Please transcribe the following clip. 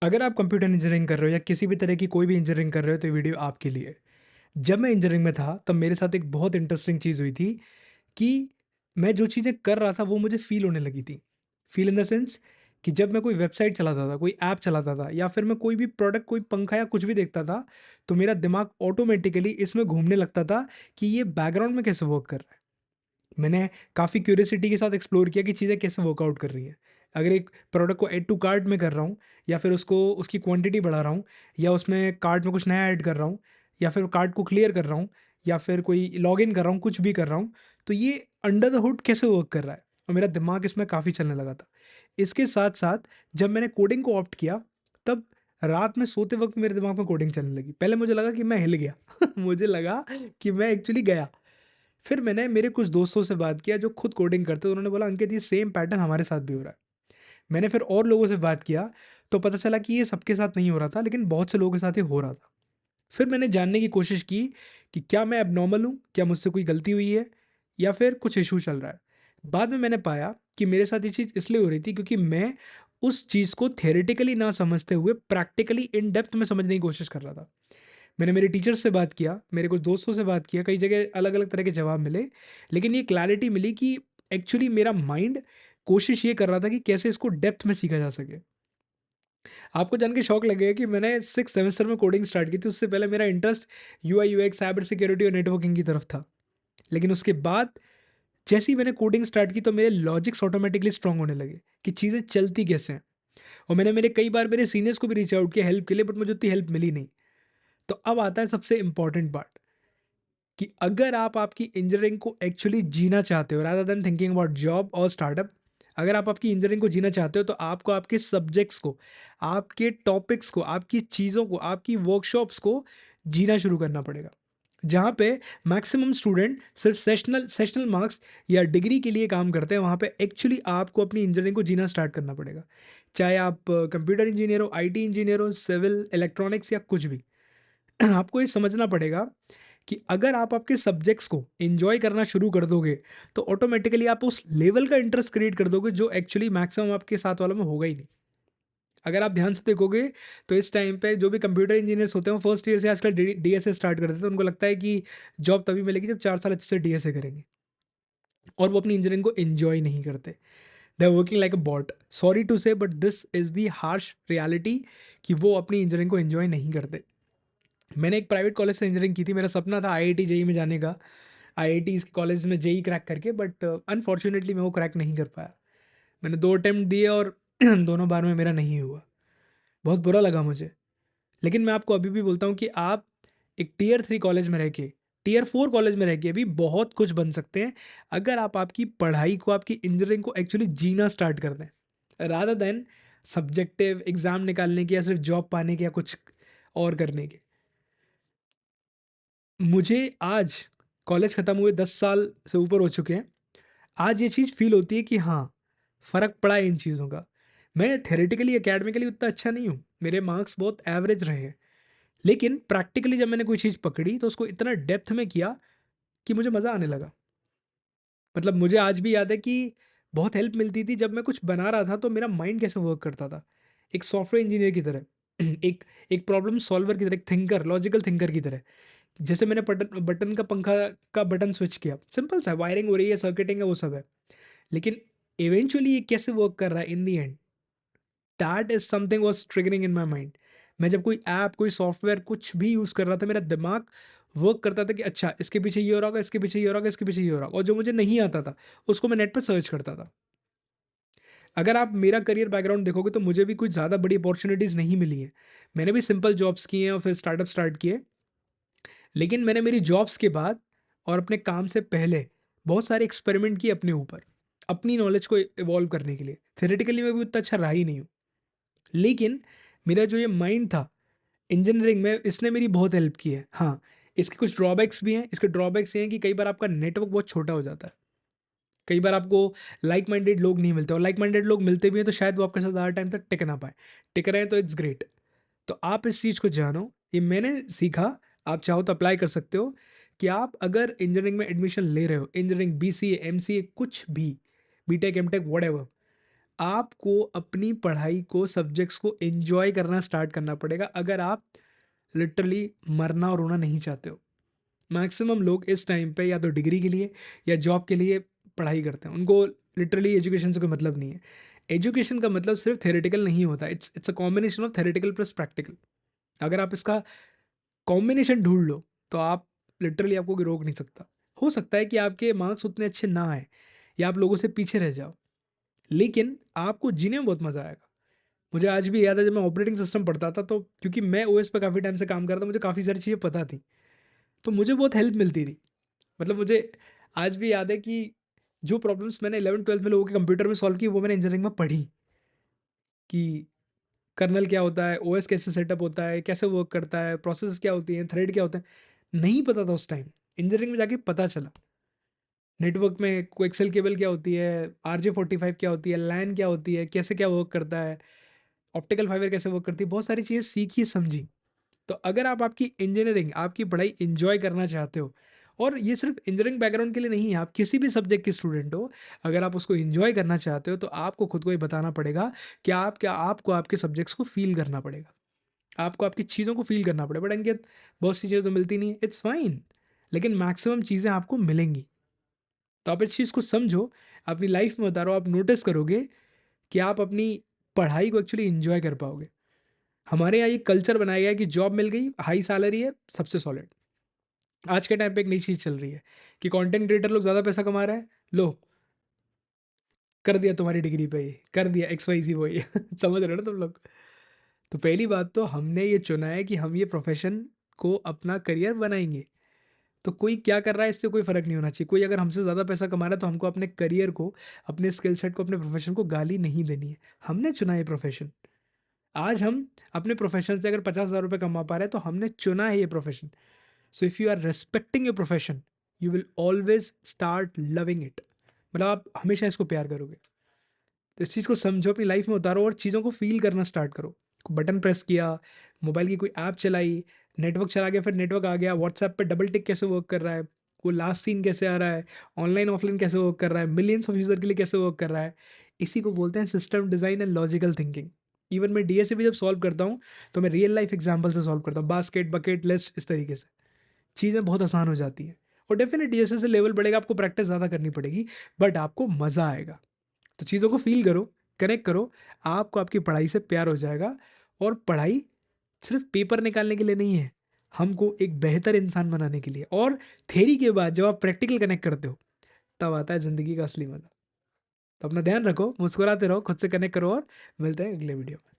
अगर आप computer engineering कर रहे हो या किसी भी तरह की कोई भी इंजीनियरिंग कर रहे हो तो ये वीडियो आपके लिए है। जब मैं इंजीनियरिंग में था तब मेरे साथ एक बहुत इंटरेस्टिंग चीज़ हुई थी कि मैं जो चीज़ें कर रहा था वो मुझे फ़ील होने लगी थी। फ़ील इन द सेंस कि जब मैं कोई वेबसाइट चलाता था, कोई ऐप चलाता था या फिर मैं कोई भी प्रोडक्ट, कोई पंखा या कुछ भी देखता था, तो मेरा दिमाग ऑटोमैटिकली इसमें घूमने लगता था कि ये बैकग्राउंड में कैसे वर्क कर रहा है। मैंने काफ़ी क्यूरियोसिटी के साथ एक्सप्लोर किया कि चीज़ें कैसे वर्कआउट कर रही हैं। अगर एक प्रोडक्ट को ऐड टू कार्ट में कर रहा हूँ या फिर उसको उसकी क्वांटिटी बढ़ा रहा हूँ या उसमें कार्ट में कुछ नया ऐड कर रहा हूँ या फिर कार्ट को क्लियर कर रहा हूँ या फिर कोई लॉगिन कर रहा हूँ, कुछ भी कर रहा हूँ, तो ये अंडर द हुड कैसे वर्क कर रहा है और मेरा दिमाग इसमें काफ़ी चलने लगा था। इसके साथ-साथ जब मैंने कोडिंग को ऑप्ट किया, तब रात में सोते वक़्त मेरे दिमाग में कोडिंग चलने लगी। पहले मुझे लगा कि मैं हिल गया मुझे लगा कि मैं एक्चुअली गया। फिर मैंने मेरे कुछ दोस्तों से बात किया जो खुद कोडिंग करते हैं, उन्होंने बोला अंकित ये सेम पैटर्न हमारे साथ भी हो रहा है। मैंने फिर और लोगों से बात किया, तो पता चला कि ये सबके साथ नहीं हो रहा था, लेकिन बहुत से लोगों के साथ ये हो रहा था। फिर मैंने जानने की कोशिश की कि क्या मैं एब्नॉर्मल हूँ? क्या मुझसे कोई गलती हुई है? या फिर कुछ इश्यू चल रहा है? बाद में मैंने पाया कि मेरे साथ ये चीज़ इसलिए हो रही थी क्योंकि मैं उस चीज़ को थ्योरेटिकली ना समझते हुए प्रैक्टिकली इन डेप्थ में समझने की कोशिश कर रहा था। मैंने मेरे टीचर से बात किया, मेरे कुछ दोस्तों से बात किया, कई जगह अलग-अलग तरह के जवाब मिले, लेकिन ये क्लैरिटी मिली कि एक्चुअली मेरा माइंड कोशिश ये कर रहा था कि कैसे इसको डेप्थ में सीखा जा सके। आपको जान के शौक लगेगा कि मैंने 6th सेमेस्टर में कोडिंग स्टार्ट की थी, उससे पहले मेरा interest UI UX, cyber security और नेटवर्किंग की तरफ था। लेकिन उसके बाद जैसे ही मैंने कोडिंग स्टार्ट की तो मेरे लॉजिक्स ऑटोमैटिकली स्ट्रॉन्ग होने लगे कि चीज़ें चलती कैसे हैं। और मैंने मेरे कई बार मेरे सीनियर्स को भी रीच आउट किया हेल्प के लिए, बट मुझे उतनी हेल्प मिली नहीं। तो अब आता है सबसे इम्पोर्टेंट पार्ट कि अगर आप आपकी इंजीनियरिंग को एक्चुअली जीना चाहते हो rather than thinking about job और स्टार्टअप, अगर आप आपकी इंजीनियरिंग को जीना चाहते हो तो आपको आपके सब्जेक्ट्स को, आपके टॉपिक्स को, आपकी चीज़ों को, आपकी वर्कशॉप्स को जीना शुरू करना पड़ेगा। जहाँ पे मैक्सिमम स्टूडेंट सिर्फ सेशनल सेशनल मार्क्स या डिग्री के लिए काम करते हैं, वहाँ पे एक्चुअली आपको अपनी इंजीनियरिंग को जीना स्टार्ट करना पड़ेगा। चाहे आप कंप्यूटर इंजीनियर हो, आईटी इंजीनियर हो, सिविल, इलेक्ट्रॉनिक्स या कुछ भी। आपको ये समझना पड़ेगा कि अगर आप आपके सब्जेक्ट्स को एन्जॉय करना शुरू कर दोगे, तो ऑटोमैटिकली आप उस लेवल का इंटरेस्ट क्रिएट कर दोगे जो एक्चुअली मैक्सिमम आपके साथ वालों में होगा ही नहीं। अगर आप ध्यान से देखोगे तो इस टाइम पे जो भी कंप्यूटर इंजीनियर्स होते हैं वो फर्स्ट ईयर से आजकल डीएसए स्टार्ट कर देते हैं। उनको लगता है कि जॉब तभी मिलेगी जब 4 साल अच्छे से डीएसए करेंगे और वो अपनी इंजीनियरिंग को एन्जॉय नहीं करते। They are working like a bot. Sorry to say but this is the harsh reality कि वो अपनी इंजीनियरिंग को एन्जॉय नहीं करते। मैंने एक प्राइवेट कॉलेज से इंजीनियरिंग की थी। मेरा सपना था आईआईटी जेईई में जाने का। आईआईटी कॉलेज में जेईई क्रैक करके, बट अनफॉर्चुनेटली मैं वो क्रैक नहीं कर पाया। मैंने 2 अटेम्प्ट दिए और दोनों बार में मेरा नहीं हुआ। बहुत बुरा लगा मुझे। लेकिन मैं आपको अभी भी बोलता हूँ कि आप एक टियर 3 कॉलेज में रह के, टियर 4 कॉलेज में रह के भी बहुत कुछ बन सकते हैं, अगर आप आपकी पढ़ाई को, आपकी इंजीनियरिंग को एक्चुअली जीना स्टार्ट कर दें। रादर देन सब्जेक्टिव एग्ज़ाम निकालने के या सिर्फ जॉब पाने के या कुछ और करने के। मुझे आज कॉलेज ख़त्म हुए 10 साल से ऊपर हो चुके हैं। आज ये चीज़ फ़ील होती है कि हाँ, फ़र्क पड़ा है इन चीज़ों का। मैं थ्योरेटिकली, एकेडमिकली उतना अच्छा नहीं हूँ। मेरे मार्क्स बहुत एवरेज रहे हैं। लेकिन प्रैक्टिकली जब मैंने कोई चीज़ पकड़ी तो उसको इतना डेप्थ में किया कि मुझे मज़ा आने लगा। मतलब मुझे आज भी याद है कि बहुत हेल्प मिलती थी जब मैं कुछ बना रहा था तो मेरा माइंड कैसे वर्क करता था। एक सॉफ्टवेयर इंजीनियर की तरह, एक एक प्रॉब्लम सॉल्वर की तरह, एक थिंकर, लॉजिकल थिंकर की तरह। जैसे मैंने बटन बटन का पंखा का बटन स्विच किया, सिंपल सा वायरिंग हो रही है, सर्किटिंग है, वो सब है। लेकिन इवेंचुअली ये कैसे वर्क कर रहा है in the end, that is something was triggering in my mind. मैं जब कोई ऐप, कोई सॉफ्टवेयर कुछ भी यूज़ कर रहा था, मेरा दिमाग वर्क करता था कि अच्छा इसके पीछे ये हो रहा होगा, इसके पीछे ये हो रहा होगा, इसके पीछे ये हो रहा होगा, और जो मुझे नहीं आता था, उसको मैं नेट पे सर्च करता था। अगर आप मेरा करियर बैकग्राउंड देखोगे तो मुझे भी कुछ ज़्यादा बड़ी अपॉर्च्युनिटीज़ नहीं मिली हैं। मैंने भी सिंपल जॉब्स किए हैं और फिर स्टार्टअप स्टार्ट किए। लेकिन मैंने मेरी जॉब्स के बाद और अपने काम से पहले बहुत सारे एक्सपेरिमेंट किए अपने ऊपर, अपनी नॉलेज को इवॉल्व करने के लिए। थ्योरेटिकली मैं भी उतना अच्छा रहा ही नहीं हूँ। लेकिन मेरा जो ये माइंड था इंजीनियरिंग में, इसने मेरी बहुत हेल्प की है। हाँ, इसके कुछ ड्रॉबैक्स भी हैं। इसके ड्रॉबैक्स ये हैं कि कई बार आपका नेटवर्क बहुत छोटा हो जाता है। कई बार आपको लाइक माइंडेड लोग नहीं मिलते, और लाइक माइंडेड लोग मिलते भी हैं तो शायद वो आपके साथ ज़्यादा टाइम तक टिक ना पाएँ। टिक रहे हैं तो इट्स ग्रेट। तो आप इस चीज़ को जानो, ये मैंने सीखा, आप चाहो तो अप्लाई कर सकते हो कि आप अगर इंजीनियरिंग में एडमिशन ले रहे हो, इंजीनियरिंग, बीसीए, एमसीए कुछ भी, बीटेक, एमटेक व्हाटएवर, आपको अपनी पढ़ाई को, सब्जेक्ट्स को एन्जॉय करना स्टार्ट करना पड़ेगा अगर आप लिटरली मरना और रोना नहीं चाहते हो। मैक्सिमम लोग इस टाइम पे या तो डिग्री के लिए या जॉब के लिए पढ़ाई करते हैं। उनको लिटरली एजुकेशन से कोई मतलब नहीं है। एजुकेशन का मतलब सिर्फ थ्योरेटिकल नहीं होता, it's a combination of theoretical plus practical. अगर आप इसका कॉम्बिनेशन ढूँढ लो, तो आप लिटरली आपको कोई रोक नहीं सकता। हो सकता है कि आपके मार्क्स उतने अच्छे ना आएँ या आप लोगों से पीछे रह जाओ, लेकिन आपको जीने में बहुत मज़ा आएगा। मुझे आज भी याद है जब मैं ऑपरेटिंग सिस्टम पढ़ता था, तो क्योंकि मैं ओएस पे काफ़ी टाइम से काम कर रहा था, मुझे काफ़ी सारी चीज़ें पता थी, तो मुझे बहुत हेल्प मिलती थी। मतलब मुझे आज भी याद है कि जो प्रॉब्लम्स मैंने 11th-12th में लोगों के कंप्यूटर में सॉल्व की, वो मैंने इंजीनियरिंग में पढ़ी कि कर्नेल क्या होता है, ओएस कैसे सेटअप होता है, कैसे वर्क करता है, प्रोसेस क्या होती हैं, थ्रेड क्या होता है। नहीं पता था उस टाइम, इंजीनियरिंग में जाके पता चला। नेटवर्क में कोएक्सियल केबल क्या होती है, आरजे45 क्या होती है, लैन क्या होती है, कैसे क्या वर्क करता है, ऑप्टिकल फाइबर कैसे वर्क करती है, बहुत सारी चीज़ें सीखी, समझी। तो अगर आप आपकी इंजीनियरिंग, आपकी पढ़ाई एन्जॉय करना चाहते हो, और ये सिर्फ इंजीनियरिंग बैकग्राउंड के लिए नहीं है, आप किसी भी सब्जेक्ट के स्टूडेंट हो, अगर आप उसको एन्जॉय करना चाहते हो, तो आपको खुद को ये बताना पड़ेगा कि आपको आपके सब्जेक्ट्स को फ़ील करना पड़ेगा। आपको आपकी चीज़ों को फ़ील करना पड़ेगा। बट अंकित, बहुत सी चीज़ें तो मिलती नहीं है, इट्स फाइन, लेकिन मैक्सिमम चीज़ें आपको मिलेंगी। तो आप इस चीज़ को समझो, अपनी लाइफ़ में उतारो, आप नोटिस करोगे कि आप अपनी पढ़ाई को एक्चुअली एन्जॉय कर पाओगे। हमारे यहाँ ये कल्चर बनाया गया है कि जॉब मिल गई, हाई सैलरी है, सबसे सॉलिड। आज के टाइम पे एक नई चीज़ चल रही है कि कंटेंट क्रिएटर लोग ज़्यादा पैसा कमा रहे हैं, लो कर दिया तुम्हारी डिग्री पे, ये कर दिया एक्स वाई ज़ी वही समझ रहे हो ना तुम लोग। तो पहली बात तो हमने ये चुना है कि हम ये प्रोफेशन को अपना करियर बनाएंगे। तो कोई क्या कर रहा है इससे कोई फ़र्क नहीं होना चाहिए। कोई अगर हमसे ज़्यादा पैसा कमा रहा है, तो हमको अपने करियर को, अपने स्किल सेट को, अपने प्रोफेशन को गाली नहीं देनी है। हमने चुना है प्रोफेशन। आज हम अपने प्रोफेशन से अगर 50,000 रुपये कमा पा रहे हैं, तो हमने चुना है ये profession. So if you are respecting your profession, you will always start loving it. मतलब आप हमेशा इसको प्यार करोगे। तो इस चीज़ को समझो, अपनी लाइफ में उतारो और चीज़ों को फ़ील करना स्टार्ट करो। बटन प्रेस किया, मोबाइल की कोई ऐप चलाई, नेटवर्क चला गया, फिर नेटवर्क आ गया, व्हाट्सएप पे डबल टिक कैसे वर्क कर रहा है, वो लास्ट सीन कैसे आ रहा है, ऑनलाइन ऑफलाइन कैसे वर्क कर रहा है, मिलियंस ऑफ यूज़र के लिए कैसे वर्क कर रहा है। इसी को बोलते हैं system design and logical thinking. Even मैं डीएसए भी जब सॉल्व करता हूँ, तो मैं रियल लाइफ एग्जाम्पल से सॉल्व करता हूँ, बास्केट, बकेट, लिस्ट, इस तरीके से। चीज़ें बहुत आसान हो जाती हैं। और डेफिनेटली जैसे जैसे लेवल बढ़ेगा, आपको प्रैक्टिस ज़्यादा करनी पड़ेगी, बट आपको मज़ा आएगा। तो चीज़ों को फ़ील करो, कनेक्ट करो, आपको आपकी पढ़ाई से प्यार हो जाएगा। और पढ़ाई सिर्फ़ पेपर निकालने के लिए नहीं है, हमको एक बेहतर इंसान बनाने के लिए। और थ्योरी के बाद जब आप प्रैक्टिकल कनेक्ट करते हो, तब आता है ज़िंदगी का असली मज़ा। तो अपना ध्यान रखो, मुस्कुराते रहो, खुद से कनेक्ट करो, और मिलते हैं अगले वीडियो में।